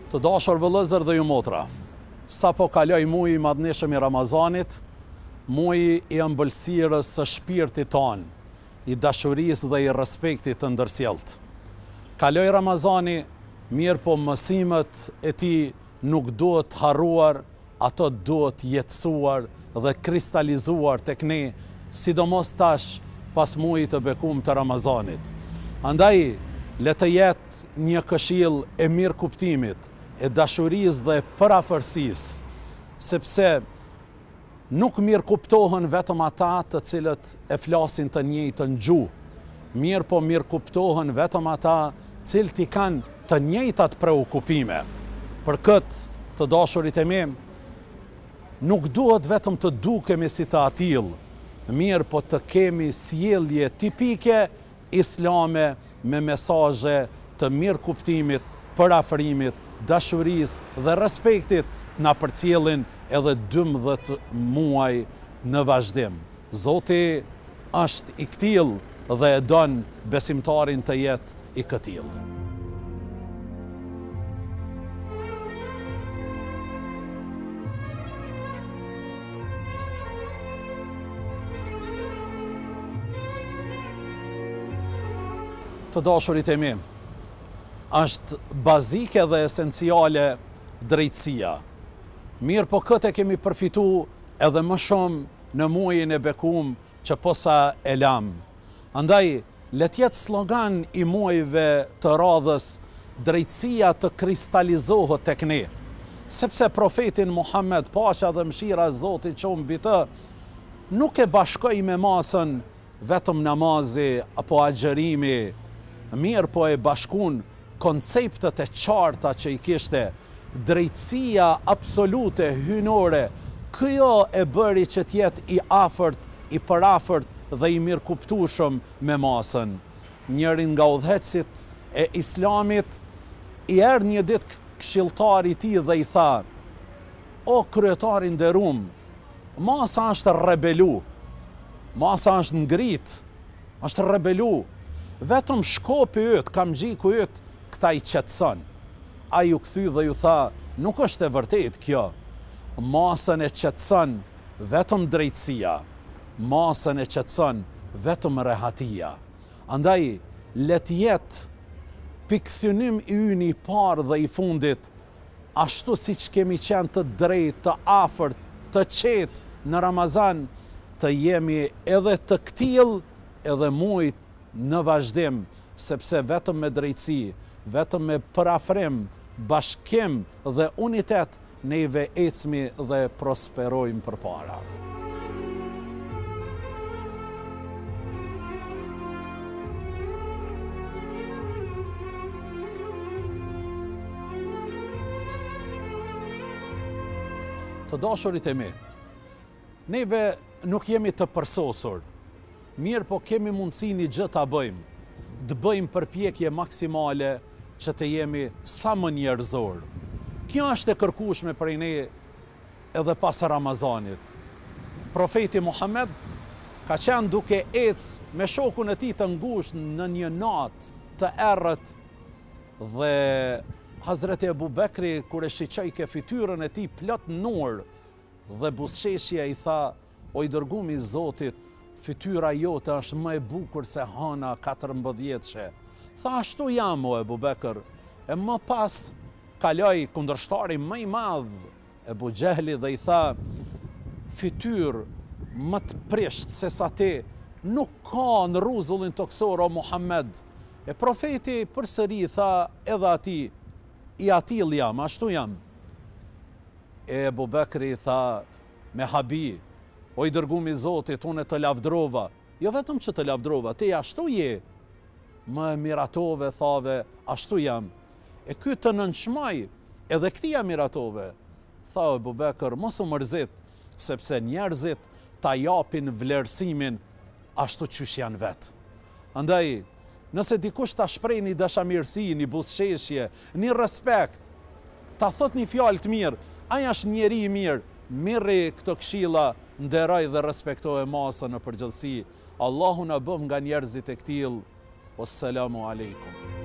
Të dashur vëllezër dhe ju motra, sa po kaloj muji i madhneshëm i Ramazanit, muji i ëmbëlsirës së shpirtit tonë, i dashurisë dhe i respektit të ndërsjellët. Kaloj Ramazani, mirë po mësimet e tij nuk duhet harruar, ato duhet jetësuar dhe kristalizuar tek ne, sidomos tash pas mujit të bekuar të Ramazanit. Andaj, le të jetë një këshill e mirë kuptimit, e dashurisë dhe parafërsisë, sepse nuk mirë kuptohen vetëm ata të cilët e flasin të njëjtën gjuhë, mirë po mirë kuptohen vetëm ata cilët i kanë të njëjtat preokupime. Për këtë, të dashurit e mi, nuk duhet vetëm të dukemi si të atill, mirë po të kemi sjellje tipike islame me mesazhe të mirë kuptimit, parafrimit, dashurisë dhe respektit na përcjellin edhe 12 muaj në vazhdim. Zoti është i këtillë dhe e don besimtarin të jetë i këtillë. Të dashurit e mi, është bazike dhe esenciale drejtësia. Mirë po këtë e kemi përfitu edhe më shumë në muajin e bekuar që posa e lam. Andaj, le të jetë slogan i muajve të radhës, drejtësia të kristalizohet tek ne. Sepse profetin Muhammed, paqja dhe mëshira e Zotit qoftë mbi të, nuk e bashkoi me masën vetëm namazi apo agjerimi, mirë po e bashkun konceptet e qarta që i kishte, drejtësia absolute, hynore, kjo e bëri që t'jetë i afërt, i parafërt dhe i mirë kuptueshëm me masën. Njërin nga udhëheqësit e Islamit i erdhi një ditë këshilltari i tij dhe i tha: "O kryetari i nderuar, masa është rebelu, masa është ngrit, është rebelu. Vetëm shkopi yt, kamxhiku yt, këta i qetëson." Ai u kthy dhe ju tha: "Nuk është e vërtetë kjo. Masën e qetëson vetëm drejtësia, masën e qetëson vetëm rehatia." Andaj, le të jetë pikësynim i ynë i parë dhe i fundit, ashtu siç kemi qenë të drejtë, të afërt, të qetë në Ramazan, të jemi edhe të këtill edhe muajt në vazhdim, sepse vetëm me drejtësi, vetëm me parafrim, bashkim dhe unitet, neve ecmi dhe prosperojmë përpara. Të dashurit e mi, neve nuk jemi të përsosur, mirë po kemi mundësi një gjë ta bëjmë, të bëjmë përpjekje maksimale që të jemi sa më njerëzor. Kjo është e kërkueshme prej ne edhe pas Ramazanit. Profeti Muhammed ka qenë duke ecë me shokun e tij të ngushtë në një natë të errët dhe Hazreti Ebu Bekri, kur e shiqoi ke fytyrën e tij plot nur dhe buzëqeshja i tha: "O i dërguari i Zotit, fytyra jote është më e bukur se hana 14-shë. Tha: "Ashtu jam, o Ebu Bekër." E më pas kaloi kundërshtari më i madh, Ebu Xehli, dhe i tha: "Fytyrë më të prisht se sa ti nuk ka në rruzullin toksor, o Muhammed." E profeti përsëri tha edhe atij: "I atill jam, ashtu jam." E Ebu Bekri tha me habi: "O i dërguari i Zotit, unë të lavdrova." "Jo vetëm që të lavdrova, ti ashtu je." "Më miratove," thave, "ashtu jam." E ky të nënçmoj: "Edhe këtia miratove." Tha Ebu Bekër: "Mos u mërzit, sepse njerëzit ta japin vlerësimin ashtu qysh janë vetë." Andaj, nëse dikush ta shpreh një dashamirësi, një buzëqeshje, një respekt, ta thot një fjalë të mirë, ai është njeri i mirë, mirri këto këshilla, nderoj dhe respektoj masën në përgjithësi. Allahu na bëm nga njerëzit e këtill. Wassalamu alaikum.